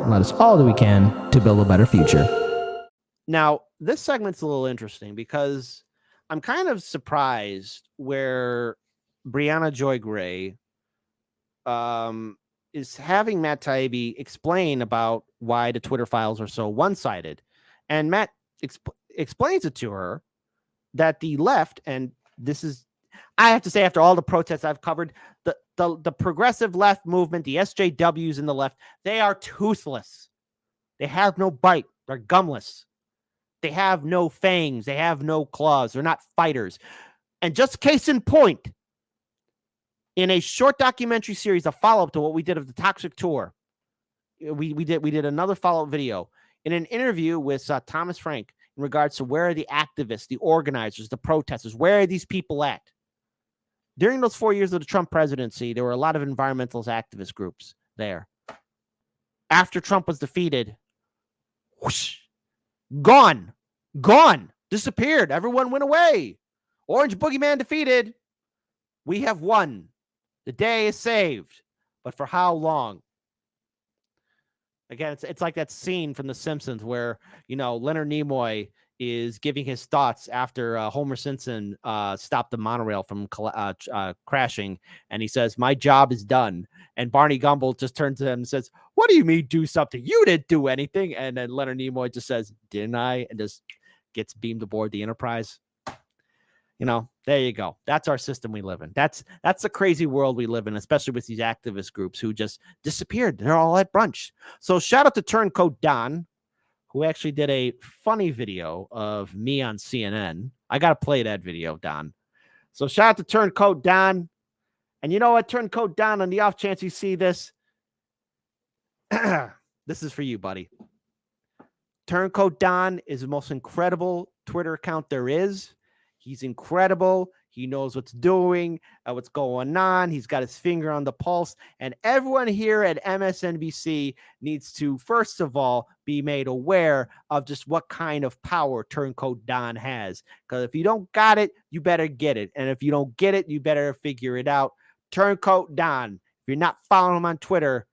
and let us all do we can to build a better future. Now, this segment's a little interesting because I'm kind of surprised where Briahna Joy Gray is having Matt Taibbi explain about why the Twitter files are so one-sided. And Matt explains it to her that the left, and this is, I have to say, after all the protests I've covered, the progressive left movement, the SJWs in the left, they are toothless. They have no bite. They're gumless. They have no fangs. They have no claws. They're not fighters. And just case in point, in a short documentary series, a follow-up to what we did of the Toxic Tour, we did another follow-up video in an interview with Thomas Frank in regards to where are the activists, the organizers, the protesters, where are these people at? During those 4 years of the Trump presidency, there were a lot of environmentalist activist groups there. After Trump was defeated, whoosh, gone, disappeared. Everyone went away. Orange Boogeyman defeated. We have won. The day is saved. But for how long? Again, it's like that scene from The Simpsons where, Leonard Nimoy is giving his thoughts after Homer Simpson stopped the monorail from crashing. And he says, "My job is done." And Barney Gumble just turns to him and says, "What do you mean do something? You didn't do anything." And then Leonard Nimoy just says, "Didn't I?" And just gets beamed aboard the Enterprise. There you go. That's our system we live in. That's the crazy world we live in, especially with these activist groups who just disappeared. They're all at brunch. So shout out to Turncoat Don, who actually did a funny video of me on CNN. I got to play that video, Don. So shout out to Turncoat Don. And you know what, Turncoat Don, on the off chance you see this, this is for you, buddy. Turncoat Don is the most incredible Twitter account there is. He's incredible. He knows what's doing, what's going on. He's got his finger on the pulse. And everyone here at MSNBC needs to, first of all, be made aware of just what kind of power Turncoat Don has. Because if you don't got it, you better get it. And if you don't get it, you better figure it out. Turncoat Don. If you're not following him on Twitter,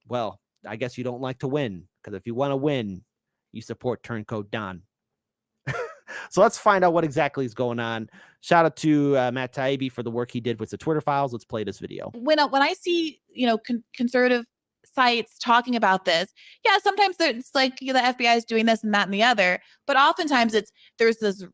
well, I guess you don't like to win. Because if you want to win, you support Turncoat Don. So let's find out what exactly is going on. Shout out to Matt Taibbi for the work he did with the Twitter files. Let's play this video. When I see, conservative sites talking about this, yeah, sometimes it's like the FBI is doing this and that and the other, but oftentimes there's this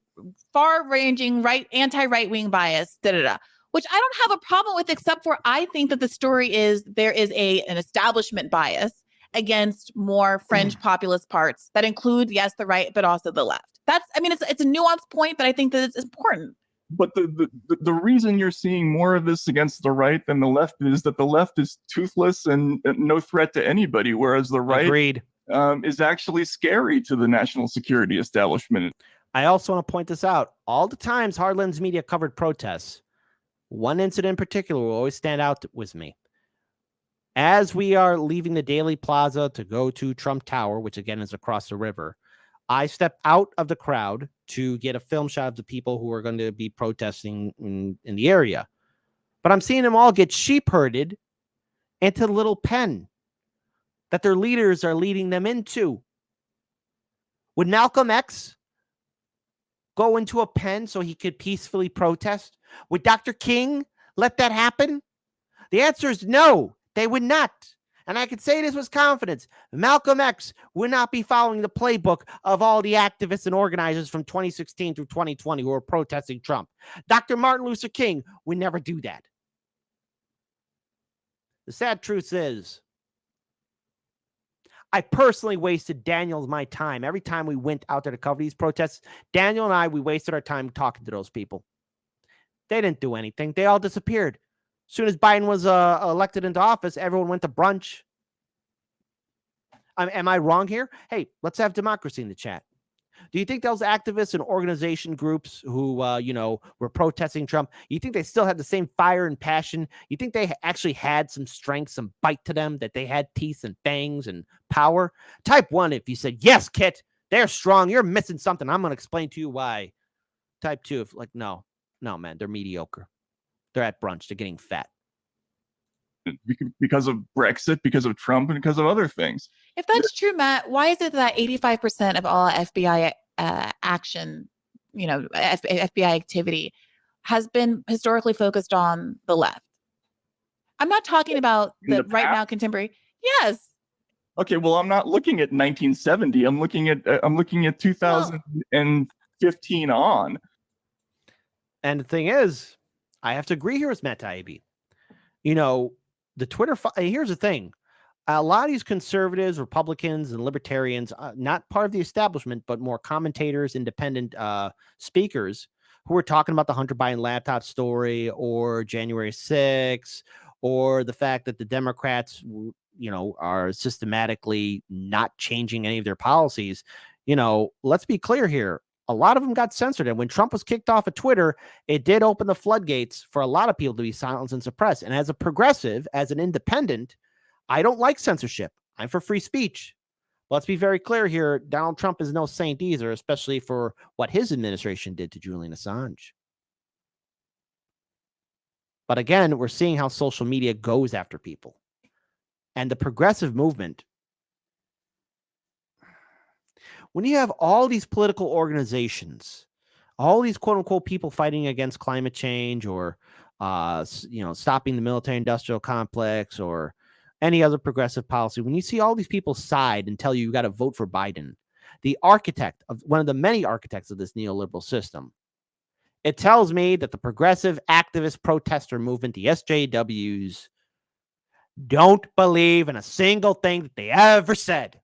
far-ranging anti-right-wing bias, which I don't have a problem with, except for I think that the story is there is an establishment bias against more fringe populist parts that include, yes, the right, but also the left. It's a nuanced point, but I think that it's important. But the reason you're seeing more of this against the right than the left is that the left is toothless and no threat to anybody, whereas the right Agreed. Is actually scary to the national security establishment. I also want to point this out. All the times Hardlands media covered protests, one incident in particular will always stand out with me. As we are leaving the Daily Plaza to go to Trump Tower, which again is across the river, I step out of the crowd to get a film shot of the people who are going to be protesting in the area. But I'm seeing them all get sheep herded into the little pen that their leaders are leading them into. Would Malcolm X go into a pen so he could peacefully protest? Would Dr. King let that happen? The answer is no, they would not. And I can say this with confidence. Malcolm X would not be following the playbook of all the activists and organizers from 2016 through 2020 who were protesting Trump. Dr. Martin Luther King would never do that. The sad truth is, I personally wasted Daniel's my time. Every time we went out there to cover these protests, Daniel and I, we wasted our time talking to those people. They didn't do anything. They all disappeared. As soon as Biden was elected into office, everyone went to brunch. Am I wrong here? Hey, let's have democracy in the chat. Do you think those activists and organization groups who, were protesting Trump, you think they still had the same fire and passion? You think they actually had some strength, some bite to them, that they had teeth and fangs and power? Type 1 if you said, yes, Kit, they're strong. You're missing something. I'm going to explain to you why. Type 2 if no, man, they're mediocre. They're at brunch. They're getting fat. because of Brexit, because of Trump, and because of other things. If that's true, Matt, why is it that 85% of all FBI action, FBI activity has been historically focused on the left? I'm not talking about the right now contemporary. Yes. Okay, well, I'm not looking at 1970. I'm looking at 2015 on. And the thing is, I have to agree here with Matt Taibbi. The Twitter. Here's the thing: a lot of these conservatives, Republicans, and libertarians, not part of the establishment, but more commentators, independent speakers, who are talking about the Hunter Biden laptop story, or January 6th, or the fact that the Democrats, are systematically not changing any of their policies. Let's be clear here. A lot of them got censored. And when Trump was kicked off of Twitter, it did open the floodgates for a lot of people to be silenced and suppressed. And as a progressive, as an independent, I don't like censorship. I'm for free speech. Let's be very clear here. Donald Trump is no saint either, especially for what his administration did to Julian Assange. But again, we're seeing how social media goes after people. And the progressive movement, when you have all these political organizations, all these quote unquote people fighting against climate change, or stopping the military industrial complex, or any other progressive policy, when you see all these people side and tell you got to vote for Biden, the architect of one of the many architects of this neoliberal system, it tells me that the progressive activist protester movement, the SJWs, don't believe in a single thing that they ever said.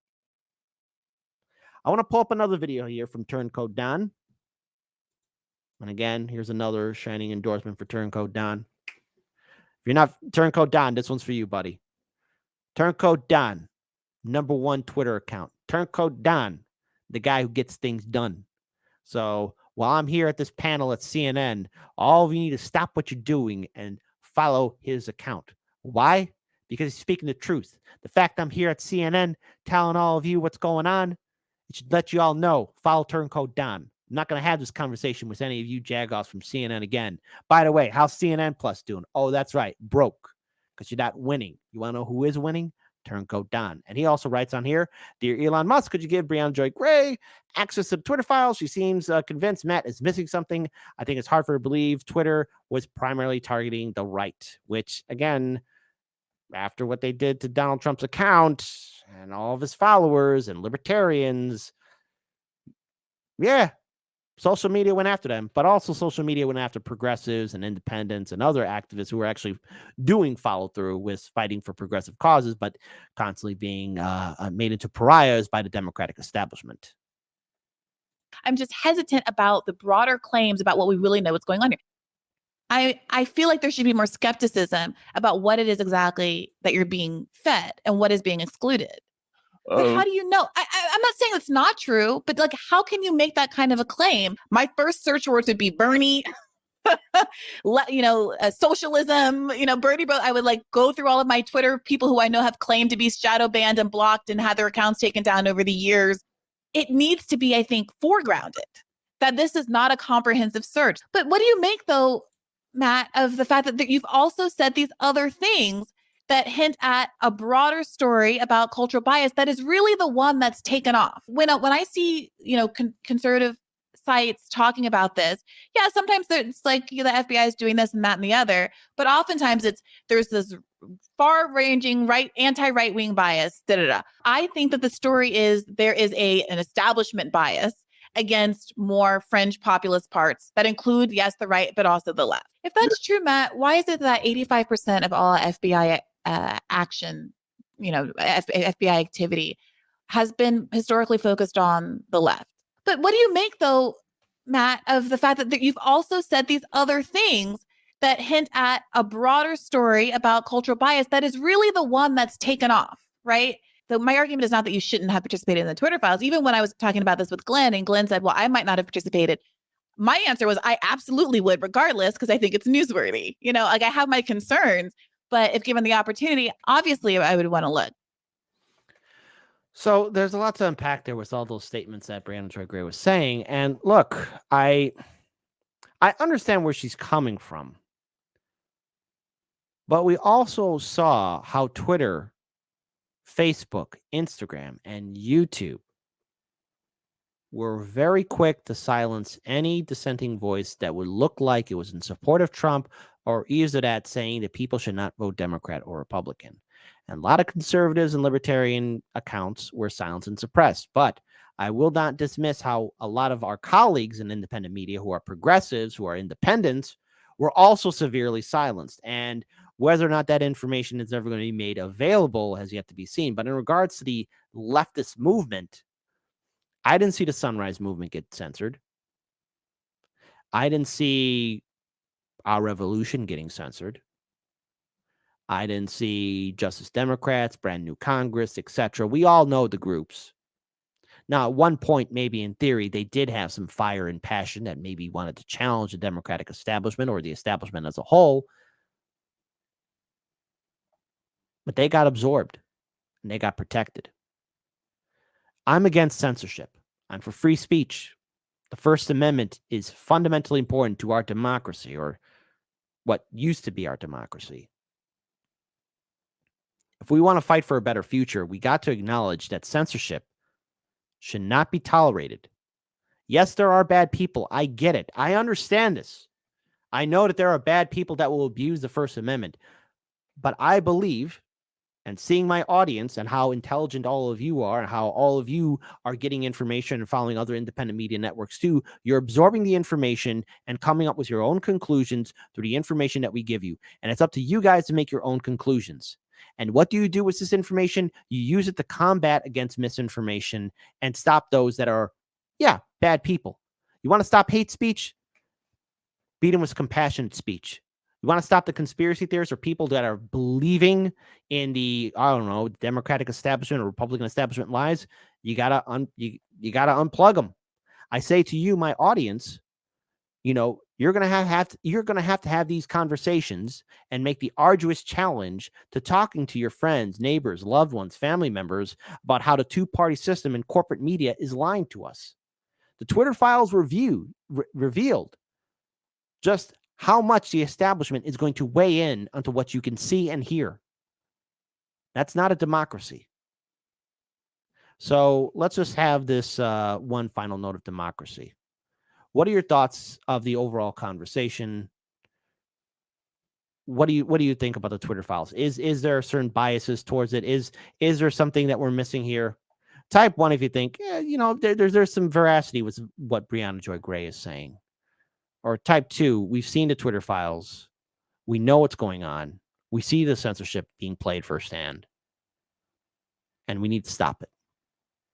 I want to pull up another video here from Turncoat Don. And again, here's another shining endorsement for Turncoat Don. If you're not Turncoat Don, this one's for you, buddy. Turncoat Don, #1 Twitter account. Turncoat Don, the guy who gets things done. So while I'm here at this panel at CNN, all of you need to stop what you're doing and follow his account. Why? Because he's speaking the truth. The fact I'm here at CNN telling all of you what's going on, it should let you all know. Follow Turncoat Don. I'm not going to have this conversation with any of you jagoffs from CNN again. By the way, how's CNN Plus doing? Oh, that's right. Broke. Because you're not winning. You want to know who is winning? Turncoat Don. And he also writes on here, Dear Elon Musk, could you give Briahna Joy Gray access to the Twitter files? She seems convinced Matt is missing something. I think it's hard for her to believe Twitter was primarily targeting the right, which, again, after what they did to Donald Trump's account and all of his followers and libertarians, yeah, social media went after them, but also social media went after progressives and independents and other activists who were actually doing follow through with fighting for progressive causes, but constantly being made into pariahs by the Democratic establishment. I'm just hesitant about the broader claims about what we really know what's going on here. I feel like there should be more skepticism about what it is exactly that you're being fed and what is being excluded. But how do you know? I'm not saying it's not true, but like, how can you make that kind of a claim? My first search words would be Bernie, socialism, Bernie. I would like go through all of my Twitter people who I know have claimed to be shadow banned and blocked and had their accounts taken down over the years. It needs to be, I think, foregrounded that this is not a comprehensive search. But what do you make, though, Matt, of the fact that you've also said these other things that hint at a broader story about cultural bias that is really the one that's taken off? When I see, conservative sites talking about this, yeah, sometimes it's like the FBI is doing this and that and the other, but oftentimes there's this far-ranging anti-right-wing bias. I think that the story is there is an establishment bias against more fringe populist parts that include, yes, the right, but also the left. If that's true, Matt, why is it that 85% of all FBI action, FBI activity has been historically focused on the left? But what do you make, though, Matt, of the fact that you've also said these other things that hint at a broader story about cultural bias that is really the one that's taken off, right? So my argument is not that you shouldn't have participated in the Twitter files. Even when I was talking about this with Glenn, and Glenn said, well, I might not have participated. My answer was I absolutely would, regardless, because I think it's newsworthy. I have my concerns, but if given the opportunity, obviously I would want to look. So there's a lot to unpack there with all those statements that Briahna Joy Gray was saying. And look, I understand where she's coming from. But we also saw how Twitter, Facebook, Instagram, and YouTube were very quick to silence any dissenting voice that would look like it was in support of Trump or either that saying that people should not vote Democrat or Republican. And a lot of conservatives and libertarian accounts were silenced and suppressed. But I will not dismiss how a lot of our colleagues in independent media who are progressives, who are independents, were also severely silenced. And whether or not that information is ever going to be made available has yet to be seen. But in regards to the leftist movement, I didn't see the Sunrise Movement get censored. I didn't see Our Revolution getting censored. I didn't see Justice Democrats, Brand New Congress, etc. We all know the groups. Now, at one point, maybe in theory, they did have some fire and passion that maybe wanted to challenge the Democratic establishment or the establishment as a whole. But they got absorbed and they got protected. I'm against censorship. I'm for free speech. The First Amendment is fundamentally important to our democracy, or what used to be our democracy. If we want to fight for a better future, we got to acknowledge that censorship should not be tolerated. Yes, there are bad people. I get it. I understand this. I know that there are bad people that will abuse the First Amendment. But I believe, and seeing my audience and how intelligent all of you are and how all of you are getting information and following other independent media networks too, you're absorbing the information and coming up with your own conclusions through the information that we give you. And it's up to you guys to make your own conclusions. And what do you do with this information? You use it to combat against misinformation and stop those that are, bad people. You want to stop hate speech? Beat them with compassionate speech. You want to stop the conspiracy theorists or people that are believing in the, Democratic establishment or Republican establishment lies? You gotta unplug them. I say to you, my audience, you're gonna have to have these conversations and make the arduous challenge to talking to your friends, neighbors, loved ones, family members about how the two-party system and corporate media is lying to us. The Twitter files revealed just how much the establishment is going to weigh in onto what you can see and hear. That's not a democracy. So let's just have this one final note of democracy. What are your thoughts of the overall conversation? What do you think about the Twitter files? Is there certain biases towards it? Is there something that we're missing here? Type 1 if you think, there's some veracity with what Briahna Joy Gray is saying. Or type 2, we've seen the Twitter files. We know what's going on. We see the censorship being played firsthand. And we need to stop it.